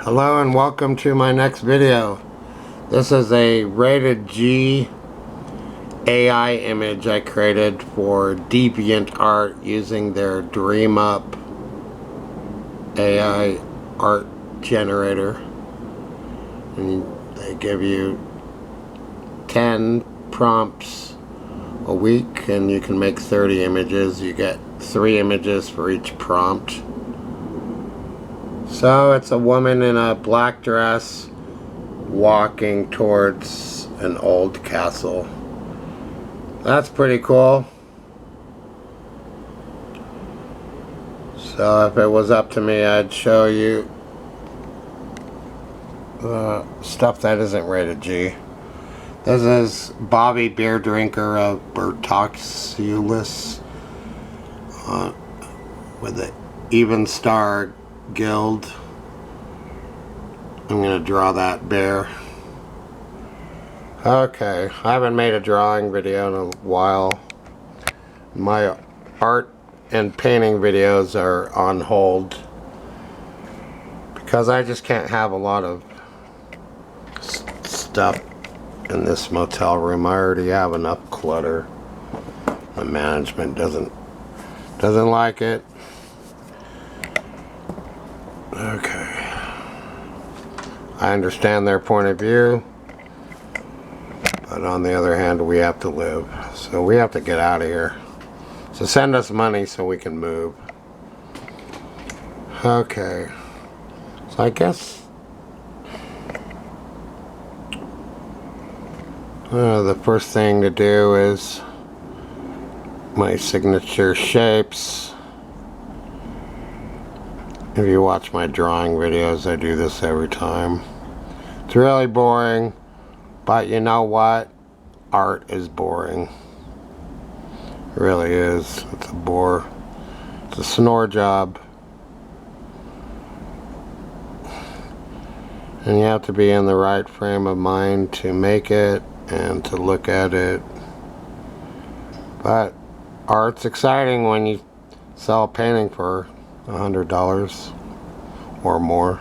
Hello and welcome to my next video. This is a rated G AI image I created for DeviantArt using their DreamUp AI art generator. And they give you 10 prompts a week and you can make 30 images. You get 3 images for each prompt. So it's a woman in a black dress walking towards an old castle. That's pretty cool. So if it was up to me, I'd show you stuff that isn't rated G. This is Bobby Beer Drinker of Bertoxulus with the Even Star Guild. I'm going to draw that bear. Okay, I haven't made a drawing video in a while. My art and painting videos are on hold because I just can't have a lot of stuff in this motel room. I already have enough clutter. The management doesn't like it. Okay. I understand their point of view, but on the other hand, we have to live. So we have to get out of here. So send us money so we can move. Okay. So I guess the first thing to do is my signature shapes. If you watch my drawing videos, I do this every time. It's really boring, but you know what? Art is boring. It really is. It's a bore. It's a snore job. And you have to be in the right frame of mind to make it and to look at it. But art's exciting when you sell a painting for $100 or more.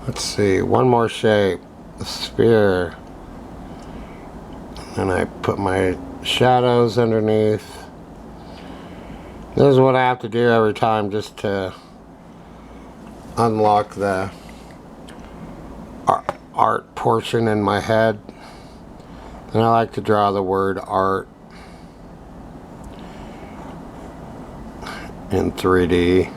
Let's see, one more shape, the sphere, and I put my shadows underneath. This is what I have to do every time just to unlock the art portion in my head. And I like to draw the word art in 3D.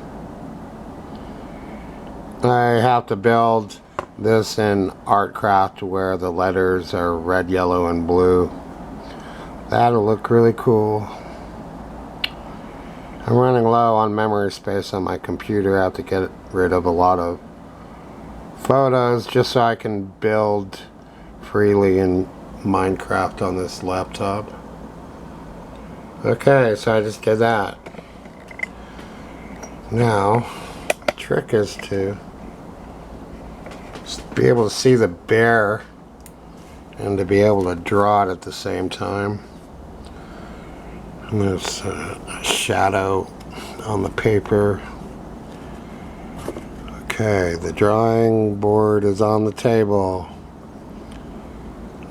I have to build this in Artcraft where the letters are red, yellow, and blue. That'll look really cool. I'm running low on memory space on my computer. I have to get rid of a lot of photos just so I can build freely in Minecraft on this laptop. Okay, so I just did that. Now, the trick is to be able to see the bear and to be able to draw it at the same time. And there's a shadow on the paper. Okay, the drawing board is on the table.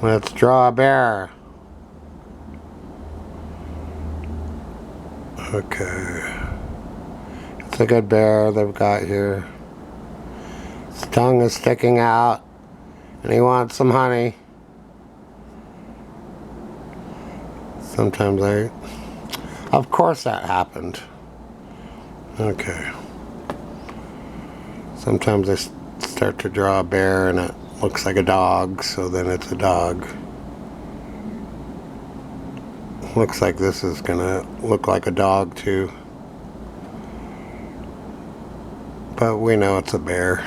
Let's draw a bear. Okay. It's a good bear they've got here. His tongue is sticking out and he wants some honey. Sometimes of course that happened. Okay. Sometimes I start to draw a bear and it looks like a dog, so then it's a dog. Looks like this is gonna look like a dog too. But we know it's a bear.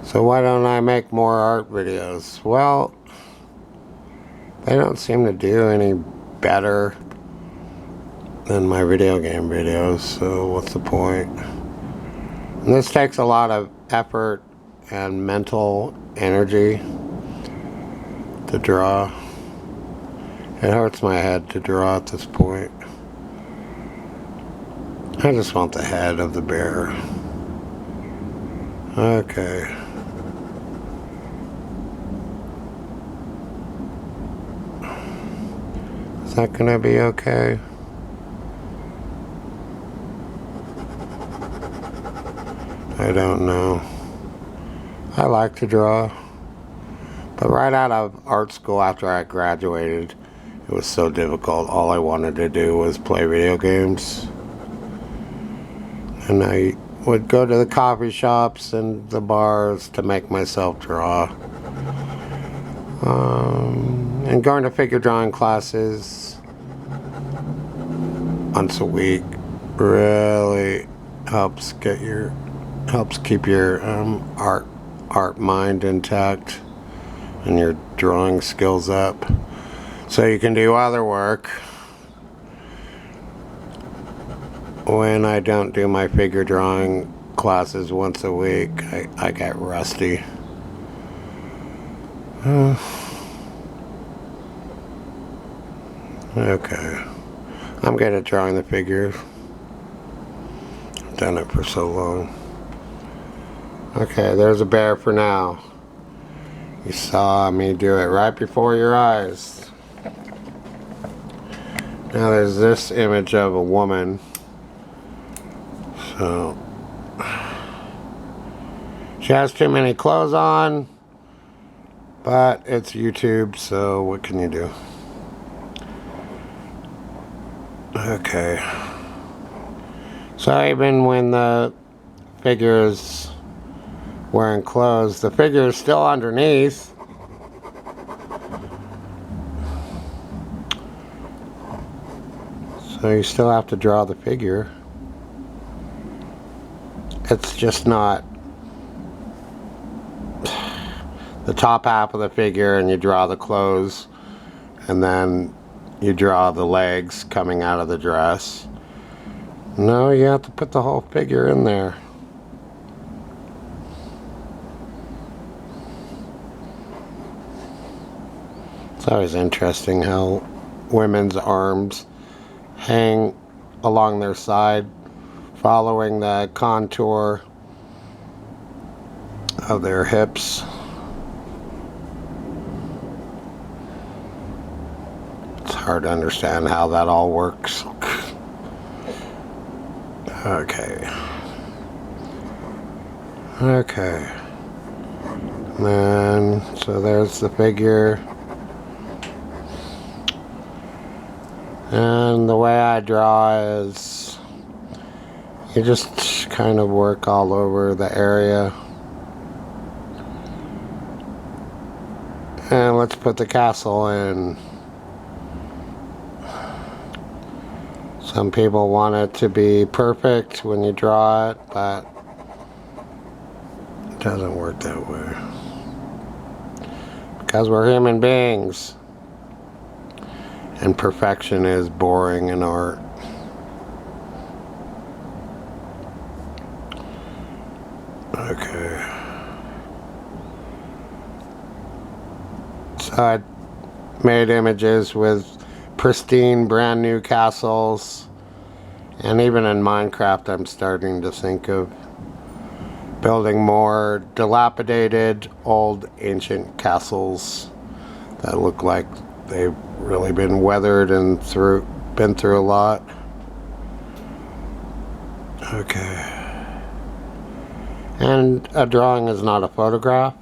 So why don't I make more art videos? Well, they don't seem to do any better than my video game videos, so what's the point? And this takes a lot of effort and mental energy to draw. It hurts my head to draw at this point. I just want the head of the bear. Okay. Is that gonna be okay? I don't know. I like to draw. But right out of art school after I graduated, it was so difficult. All I wanted to do was play video games. And I would go to the coffee shops and the bars to make myself draw. And going to figure drawing classes once a week really helps keep your art mind intact and your drawing skills up, so you can do other work. When I don't do my figure drawing classes once a week, I get rusty. Okay. I'm good at drawing the figures. I've done it for so long. Okay, there's a bear for now. You saw me do it right before your eyes. Now there's this image of a woman. So she has too many clothes on, but it's YouTube, so what can you do? Okay. So even when the figure is wearing clothes, the figure is still underneath. So you still have to draw the figure. It's just not the top half of the figure and you draw the clothes and then you draw the legs coming out of the dress. No, you have to put the whole figure in there. It's always interesting how women's arms hang along their side, following the contour of their hips. It's hard to understand how that all works. Okay. And then, so there's the figure. And the way I draw is you just kind of work all over the area. And let's put the castle in. Some people want it to be perfect when you draw it, but it doesn't work that way. Because we're human beings. And perfection is boring in art. Okay. So I made images with pristine brand new castles, and even in Minecraft I'm starting to think of building more dilapidated old ancient castles that look like they've really been weathered and been through a lot. Okay. And a drawing is not a photograph.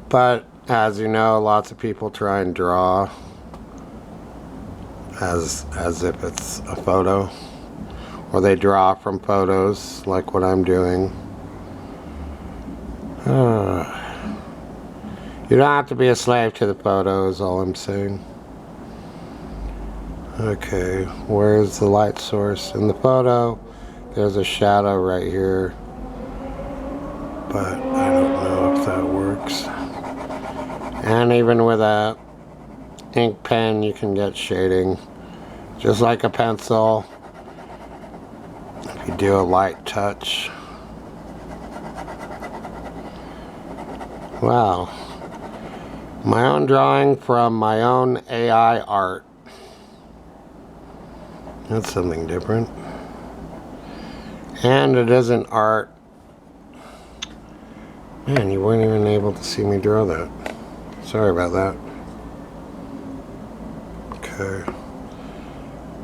But as you know, lots of people try and draw as if it's a photo, or they draw from photos like what I'm doing. You don't have to be a slave to the photo is all I'm saying. Okay, where's the light source? In the photo, there's a shadow right here, but I don't know if that works. And even with a ink pen, you can get shading, just like a pencil, if you do a light touch. Wow. My own drawing from my own AI art. That's something different. And it isn't art. Man, you weren't even able to see me draw that. Sorry about that. Okay.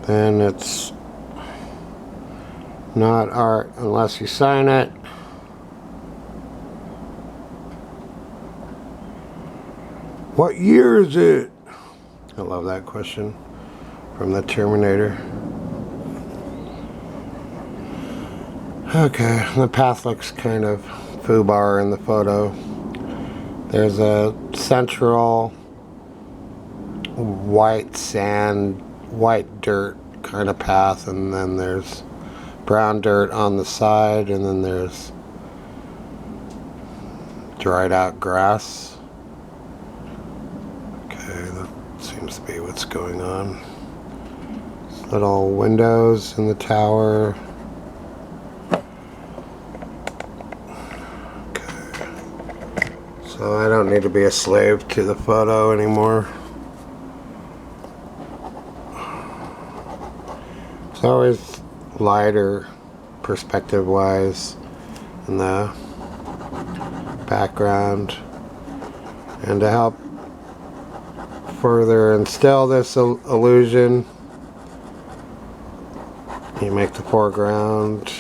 Then it's not art unless you sign it. What year is it? I love that question from the Terminator. Okay, the path looks kind of foobar in the photo. There's a central white sand, white dirt kind of path, and then there's brown dirt on the side, and then there's dried out grass. Okay, that seems to be what's going on. Little windows in the tower. So I don't need to be a slave to the photo anymore. It's always lighter perspective wise in the background. And to help further instill this illusion, you make the foreground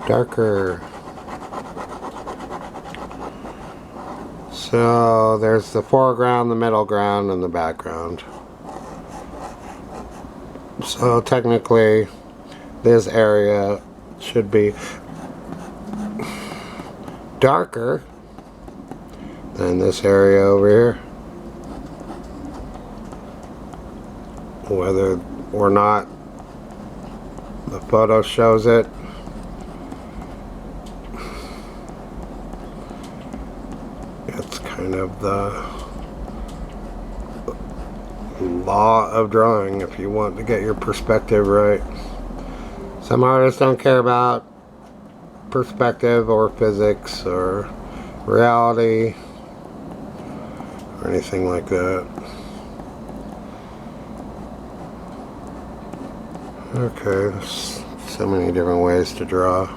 darker. So there's the foreground, the middle ground, and the background. So technically this area should be darker than this area over here. Whether or not the photo shows it, it's kind of the law of drawing if you want to get your perspective right. Some artists don't care about perspective or physics or reality or anything like that. Okay, there's so many different ways to draw.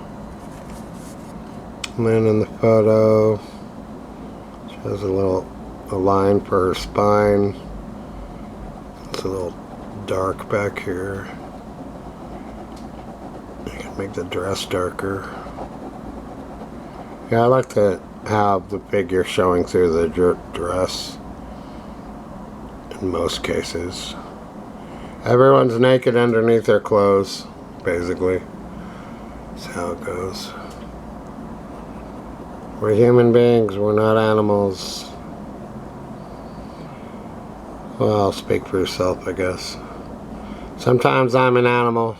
And then in the photo, shows a line for her spine. It's a little dark back here. I can make the dress darker. Yeah, I like to have the figure showing through the dress in most cases. Everyone's naked underneath their clothes, basically. That's how it goes. We're human beings, we're not animals. Well, speak for yourself, I guess. Sometimes I'm an animal.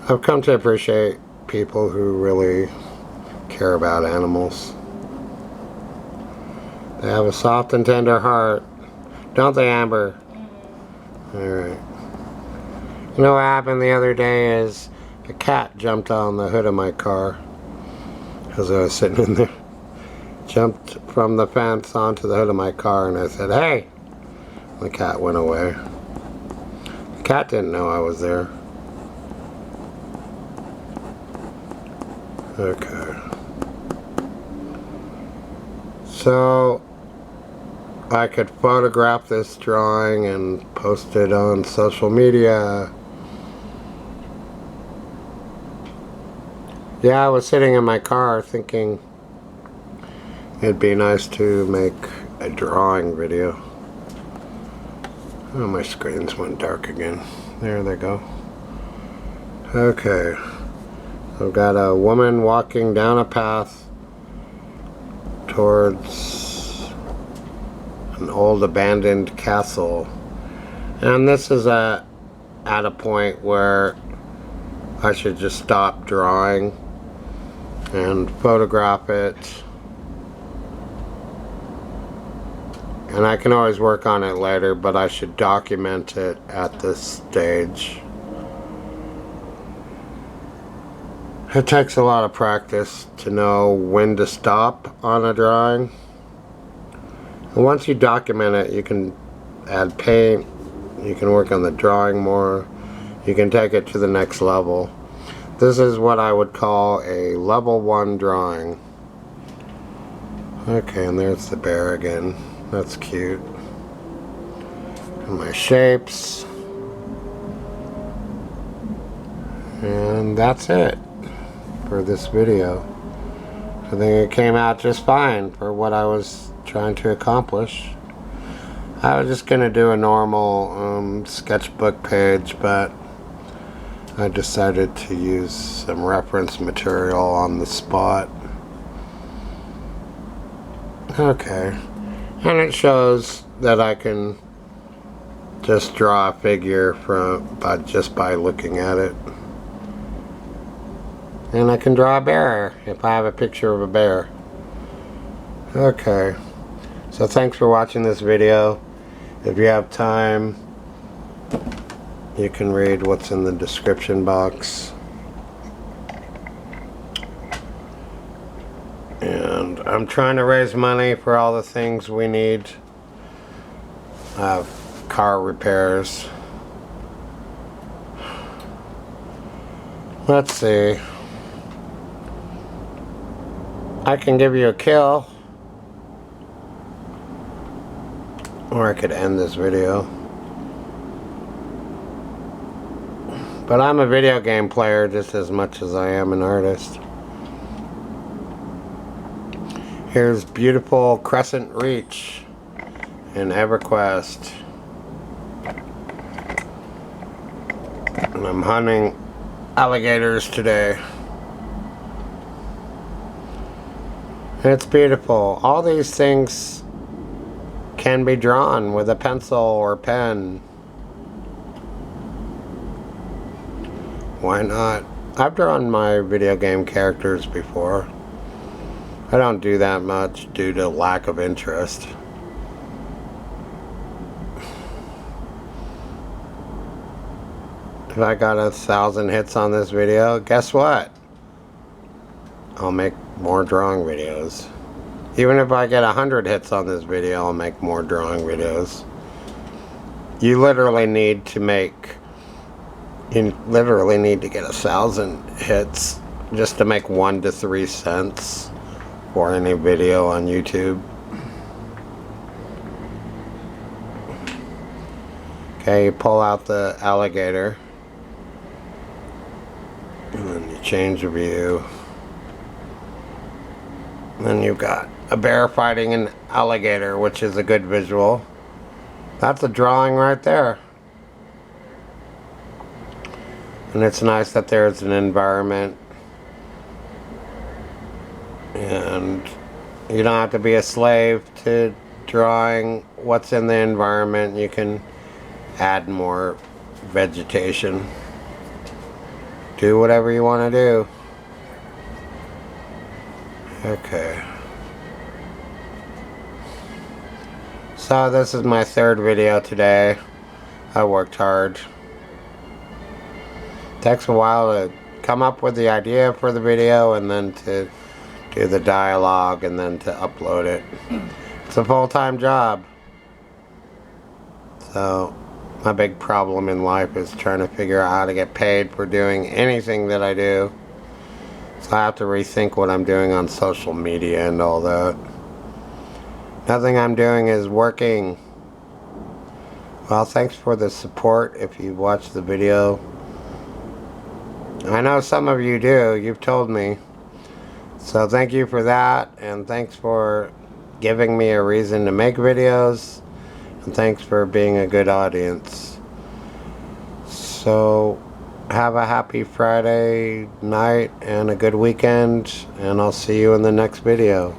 I've come to appreciate people who really care about animals. They have a soft and tender heart. Don't they, Amber? Alright. You know what happened the other day is a cat jumped on the hood of my car as I was sitting in there. Jumped from the fence onto the hood of my car, and I said, "Hey!" The cat went away. The cat didn't know I was there. Okay. So I could photograph this drawing and post it on social media. Yeah, I was sitting in my car thinking it'd be nice to make a drawing video. Oh, my screens went dark again. There they go. Okay. I've got a woman walking down a path towards an old abandoned castle. And this is at a point where I should just stop drawing and photograph it. And I can always work on it later, but I should document it at this stage. It takes a lot of practice to know when to stop on a drawing. And once you document it, you can add paint. You can work on the drawing more. You can take it to the next level. This is what I would call a level 1 drawing. Okay, and there's the bear again. That's cute. And my shapes. And that's it for this video. I think it came out just fine for what I was trying to accomplish. I was just gonna do a normal sketchbook page, but I decided to use some reference material on the spot. Okay, and it shows that I can just draw a figure just by looking at it. And I can draw a bear if I have a picture of a bear. Okay, so thanks for watching this video. If you have time, you can read what's in the description box. And I'm trying to raise money for all the things we need. Car repairs. Let's see. I can give you a kill, or I could end this video. But I'm a video game player just as much as I am an artist. Here's beautiful Crescent Reach in EverQuest. And I'm hunting alligators today. It's beautiful. All these things can be drawn with a pencil or pen. Why not? I've drawn my video game characters before. I don't do that much due to lack of interest. If I got 1,000 hits on this video, guess what? I'll make more drawing videos. Even if I get 100 hits on this video, I'll make more drawing videos. You literally need to get 1,000 hits just to make 1 to 3 cents for any video on YouTube. Okay, you pull out the alligator. And then you change the view. And then you've got a bear fighting an alligator, which is a good visual. That's a drawing right there. And it's nice that there's an environment. And you don't have to be a slave to drawing what's in the environment. You can add more vegetation. Do whatever you want to do. Okay. So this is my 3rd video today. I worked hard. Takes a while to come up with the idea for the video and then to do the dialogue and then to upload it. It's a full-time job. So my big problem in life is trying to figure out how to get paid for doing anything that I do. So I have to rethink what I'm doing on social media and all that. Nothing I'm doing is working. Well, thanks for the support if you watched the video. I know some of you do. You've told me. So thank you for that. And thanks for giving me a reason to make videos. And thanks for being a good audience. So have a happy Friday night and a good weekend. And I'll see you in the next video.